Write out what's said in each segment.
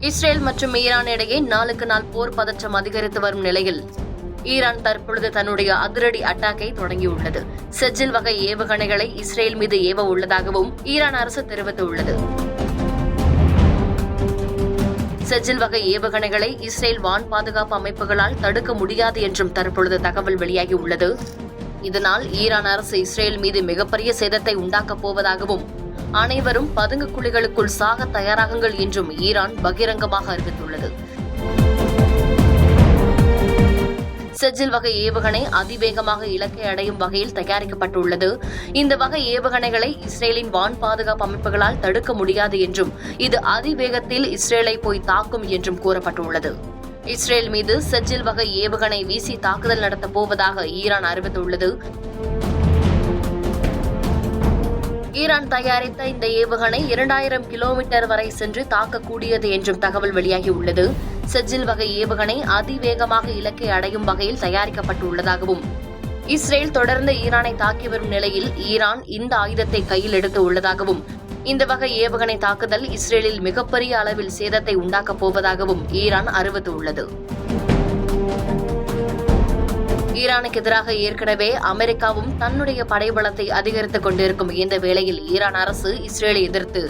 Israel மற்றும் Iran இடையே நாளுக்கு நாள் போர் பதற்றம் அதிகரித்து வரும் நிலையில் ஈரான் தற்பொழுது தன்னுடைய அதிரடி அட்டாக்கை தொடங்கியுள்ளது. செஜில் வகை ஏவுகணைகளை இஸ்ரேல் மீது ஏவ உள்ளதாகவும் ஈரான் அரசு தெரிவித்துள்ளது. செஜில் வகை ஏவுகணைகளை இஸ்ரேல் வான் பாதுகாப்பு அமைப்புகளால் தடுக்க முடியாது என்றும் தற்பொழுது தகவல் வெளியாகியுள்ளது. இதனால் ஈரான் அரசு இஸ்ரேல் மீது மிகப்பெரிய சேதத்தை உண்டாக்கப் போவதாகவும் அனைவரும் பதுங்கு குழிகளுக்குள் சாக தயாராகுங்கள் என்றும் ஈரான் பகிரங்கமாக அறிவித்துள்ளது. செஜில் வகை ஏவுகணை அதிவேகமாக இலக்கை அடையும் வகையில் தயாரிக்கப்பட்டுள்ளது. இந்த வகை ஏவுகணைகளை இஸ்ரேலின் வான் பாதுகாப்பு அமைப்புகளால் தடுக்க முடியாது என்றும் இது அதிவேகத்தில் இஸ்ரேலை போய் தாக்கும் என்றும் கூறப்பட்டுள்ளது. இஸ்ரேல் மீது செஜில் வகை ஏவுகணை வீசி தாக்குதல் நடத்தப் போவதாக ஈரான் அறிவித்துள்ளது. ஈரான் தயாரித்த இந்த ஏவுகணை 2000 கிலோமீட்டர் வரை சென்று தாக்கக்கூடியது என்றும் தகவல் வெளியாகியுள்ளது. செஜில் வகை ஏவுகணை அதிவேகமாக இலக்கை அடையும் வகையில் தயாரிக்கப்பட்டுள்ளதாகவும் இஸ்ரேல் தொடர்ந்து ஈரானை தாக்கி வரும் நிலையில் ஈரான் இந்த ஆயுதத்தை கையில் எடுத்து உள்ளதாகவும் இந்த வகை ஏவுகணை தாக்குதல் இஸ்ரேலில் மிகப்பெரிய அளவில் சேதத்தை உண்டாக்கப் போவதாகவும் ஈரான் அறிவித்துள்ளது. ஈரானுக்கு எதிராக ஏற்கனவே அமெரிக்காவும் தன்னுடைய படைபலத்தை அதிகரித்துக் கொண்டிருக்கும் இந்த வேளையில் ஈரான் அரசு இஸ்ரேலை எதிர்த்து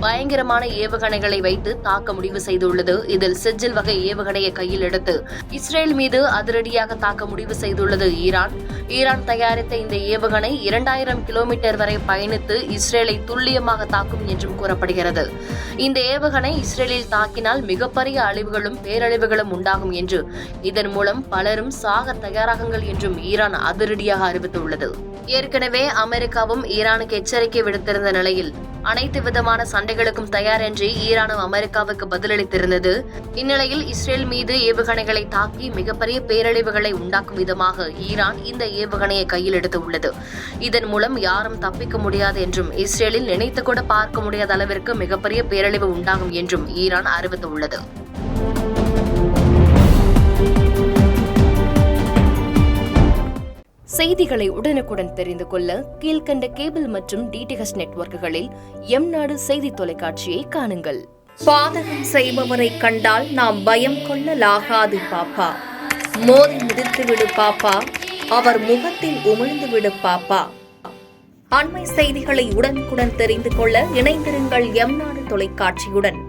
பயங்கரமான ஏவுகணைகளை வைத்து தாக்க முடிவு செய்துள்ளது. இதில் செஜில் வகை ஏவுகணையை கையில் எடுத்து இஸ்ரேல் மீது அதிரடியாக தாக்க முடிவு செய்துள்ளது ஈரான் தயாரித்த இந்த ஏவுகணை 2000 கிலோமீட்டர் வரை பயணித்து இஸ்ரேலை துல்லியமாக தாக்கும் என்றும் கூறப்படுகிறது. இந்த ஏவுகணை இஸ்ரேலில் தாக்கினால் மிகப்பெரிய அழிவுகளும் பேரழிவுகளும் உண்டாகும் என்று இதன் மூலம் பலரும் சாக தயாராக என்றும் ஈரான் அதிரடியாக அறிவித்துள்ளது. ஏற்கனவே அமெரிக்காவும் ஈரானுக்கு எச்சரிக்கை விடுத்திருந்த நிலையில் அனைத்து விதமான சண்டைகளுக்கும் தயார் என்று ஈரானும் அமெரிக்காவுக்கு பதிலளித்திருந்தது. இந்நிலையில் இஸ்ரேல் மீது ஏவுகணைகளை தாக்கி மிகப்பெரிய பேரழிவுகளை உண்டாக்கும் விதமாக ஈரான் இந்த ஏவுகணையை கையில் எடுத்துள்ளது. இதன் மூலம் யாரும் தப்பிக்க முடியாது என்றும் இஸ்ரேலில் நினைத்து கூட பார்க்க முடியாத அளவிற்கு மிகப்பெரிய பேரழிவு உண்டாகும் என்றும் ஈரான் அறிவித்துள்ளது. செய்திகளை உடனுக்குடன் தெரிந்து கொள்ள கீழ்கண்ட கேபிள் மற்றும் டிடிஎச் நெட்வொர்க்குகளில் எம்நாடு செய்தி தொலைக்காட்சியை காணுங்கள். பாதகம் செய்பவரை கண்டால் நாம் பயம் கொள்ளலாகாது பாப்பா. மோதி மிதித்துவிடு பாப்பா, அவர் முகத்தில் உமிழ்ந்துவிடு பாப்பா. அண்மை செய்திகளை உடனுக்குடன் தெரிந்து கொள்ள இணைந்திருங்கள் எம்நாடு தொலைக்காட்சியுடன்.